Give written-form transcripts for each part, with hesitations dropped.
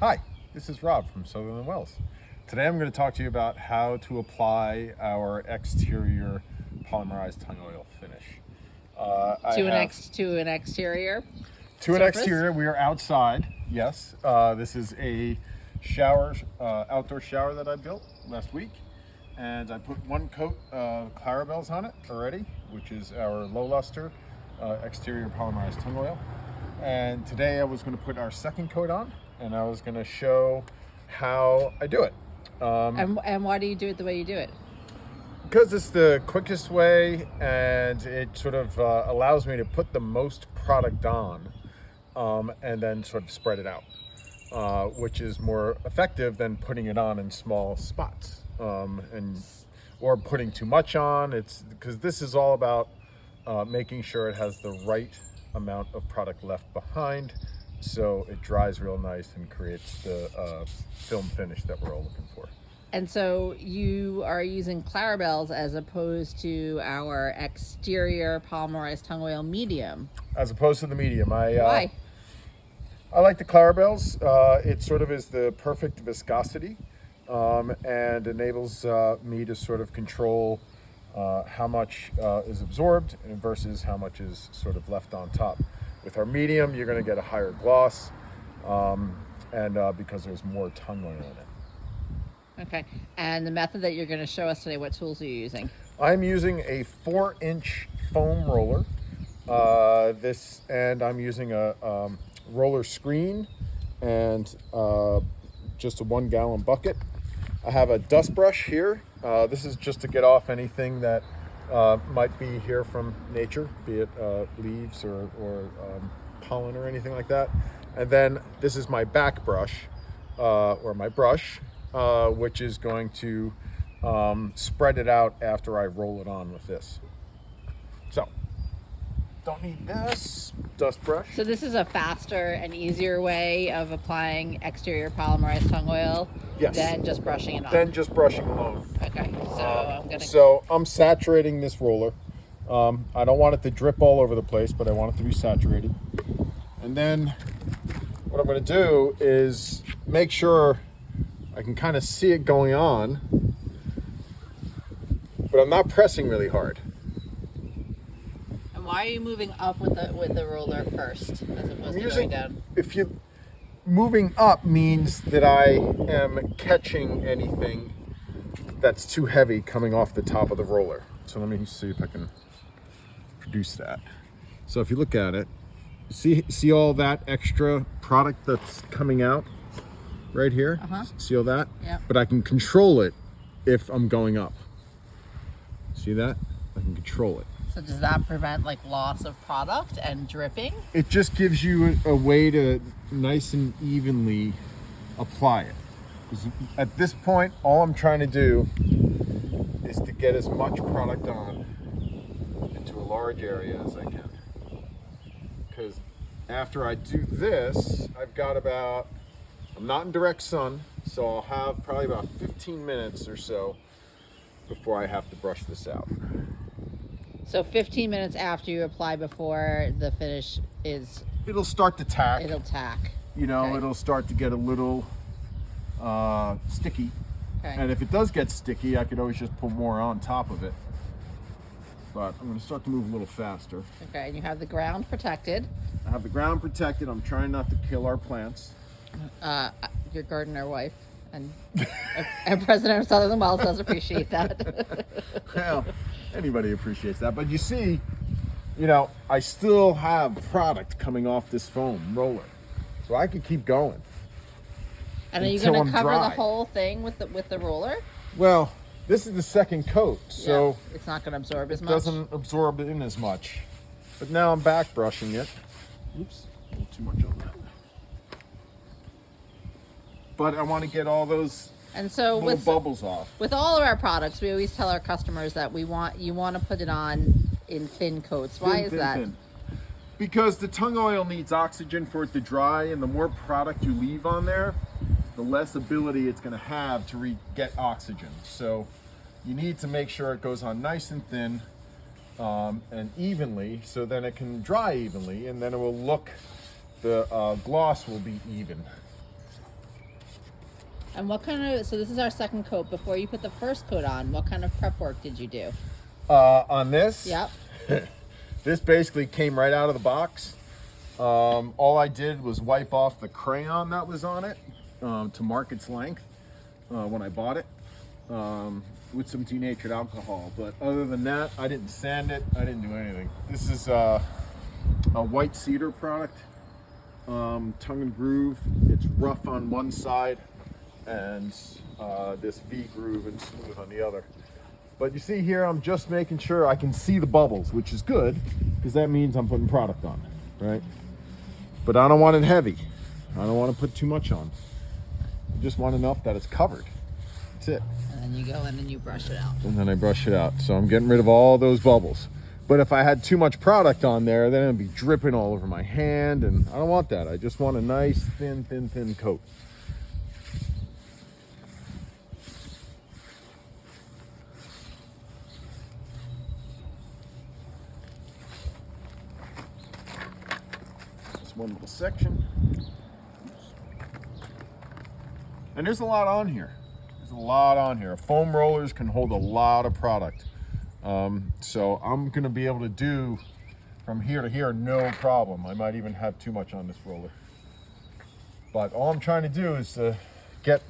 Hi, this is Rob from Sutherland Welles. Today I'm going to talk to you about how to apply our exterior polymerized tung oil finish. To an exterior To an surface? exterior, we are outside, yes. This is a shower, outdoor shower that I built last week. And I put one coat of Clarabelle's on it already, which is our low luster exterior polymerized tung oil. And today I was going to put our second coat on, and I was going to show how I do it. And why do you do it the way you do it? Because it's the quickest way, and it sort of allows me to put the most product on and then sort of spread it out, which is more effective than putting it on in small spots or putting too much on. It's because this is all about making sure it has the right amount of product left behind, so it dries real nice and creates the film finish that we're all looking for. And so you are using Clarabelle's as opposed to our exterior polymerized tung oil medium. As opposed to the medium. Why? I like the Clarabelle's. It sort of is the perfect viscosity and enables me to sort of control how much is absorbed versus how much is sort of left on top. With our medium, you're going to get a higher gloss and because there's more tung oil in it. Okay. And the method that you're going to show us today, what tools are you using? I'm using a 4-inch foam roller. And I'm using a roller screen and just a 1-gallon bucket. I have a dust brush here. This is just to get off anything that might be here from nature, be it leaves or pollen or anything like that. And then this is my back brush or my brush, which is going to spread it out after I roll it on with this. So, don't need this dust brush. So this is a faster and easier way of applying exterior polymerized tung oil than just brushing it on. Than just brushing alone. Okay, so So I'm saturating this roller. I don't want it to drip all over the place, but I want it to be saturated. And then what I'm going to do is make sure I can kind of see it going on, but I'm not pressing really hard. And why are you moving up with the roller first as opposed to going down? Moving up means that I am catching anything that's too heavy coming off the top of the roller. So let me see if I can produce that. So if you look at it, see all that extra product that's coming out right here? See all that? Yeah. But I can control it if I'm going up. See that? I can control it. So does that prevent like loss of product and dripping? It just gives you a way to nice and evenly apply it. 'Cause at this point, all I'm trying to do is to get as much product on into a large area as I can. Because after I do this, I've got I'm not in direct sun, so I'll have probably about 15 minutes or so before I have to brush this out. So 15 minutes after you apply before the finish is... It'll start to tack. It'll tack. You know, Okay. It'll start to get a little sticky. Okay. And if it does get sticky, I could always just put more on top of it. But I'm going to start to move a little faster. Okay, and you have the ground protected. I have the ground protected. I'm trying not to kill our plants. Your gardener wife and President of Sutherland Welles does appreciate that. Well, anybody appreciates that. But you see, I still have product coming off this foam roller. So I could keep going. And are you until going to I'm cover dry. the whole thing with the roller? Well, this is the second coat, so Yeah, it's not going to absorb as it much. doesn't absorb in as much. But now I'm back brushing it. Oops, a little too much on that. But I want to get all those And so little bubbles off. with all of our products, we always tell our customers that you want to put it on in thin coats. Why is that? Thin. Because the tung oil needs oxygen for it to dry, and the more product you leave on there, the less ability it's going to have to get oxygen. So you need to make sure it goes on nice and thin and evenly, so then it can dry evenly, and then it will look, the gloss will be even. And what kind of, so this is our second coat. Before you put the first coat on, what kind of prep work did you do? On this? Yep. This basically came right out of the box. All I did was wipe off the crayon that was on it to mark its length when I bought it with some denatured alcohol. But other than that, I didn't sand it. I didn't do anything. This is a white cedar product, tongue and groove. It's rough on one side and this V groove and smooth on the other. But you see here, I'm just making sure I can see the bubbles, which is good because that means I'm putting product on it, right? But I don't want it heavy. I don't want to put too much on. I just want enough that it's covered. That's it. And then you go in and you brush it out. And then I brush it out. So I'm getting rid of all those bubbles. But if I had too much product on there, then it'd be dripping all over my hand, and I don't want that. I just want a nice, thin coat. Just one little section. And there's a lot on here. There's a lot on here. Foam rollers can hold a lot of product. So I'm gonna be able to do from here to here, no problem. I might even have too much on this roller. But all I'm trying to do is to get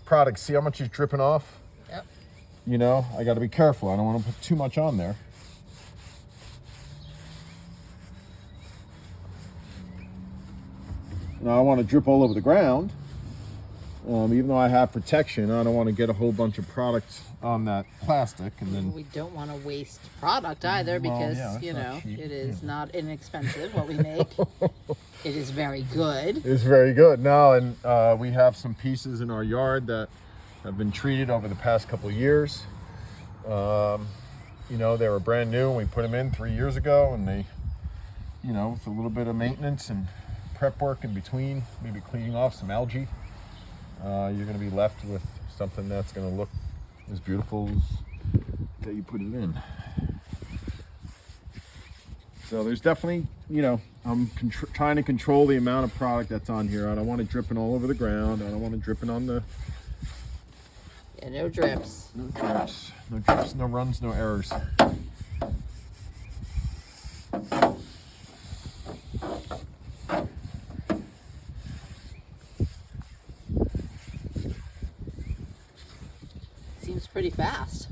product. See how much is dripping off? Yep. You know, I gotta be careful. I don't wanna put too much on there. Now I don't want to drip all over the ground. Even though I have protection, I don't want to get a whole bunch of product on that plastic, and then We don't want to waste product either because, yeah, that's you not know, cheap. it is not inexpensive what we make. It is very good. it's very good. Now, and we have some pieces in our yard that have been treated over the past couple of years. You know, they were brand new. We put them in 3 years ago, and they, you know, with a little bit of maintenance and prep work in between, maybe cleaning off some algae, you're going to be left with something that's going to look as beautiful as that you put it in. So there's definitely, you know, I'm trying to control the amount of product that's on here. I don't want it dripping all over the ground. I don't want it dripping on the... Yeah, no drips. No drips, no drips, no runs, no errors. Seems pretty fast.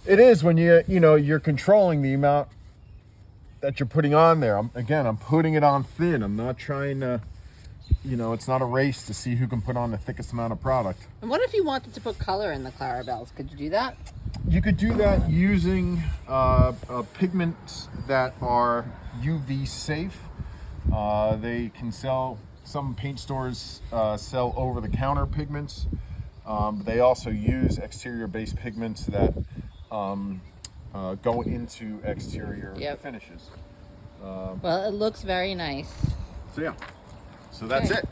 It is when you know, you're controlling the amount that you're putting on there. I'm putting it on thin. I'm not trying to, you know, it's not a race to see who can put on the thickest amount of product. And what if you wanted to put color in the Clarabelles? Could you do that? You could do that using pigments that are UV safe. They can sell, some paint stores sell over-the-counter pigments. They also use exterior-based pigments that go into exterior finishes. Well, it looks very nice. So yeah, so that's Okay. it.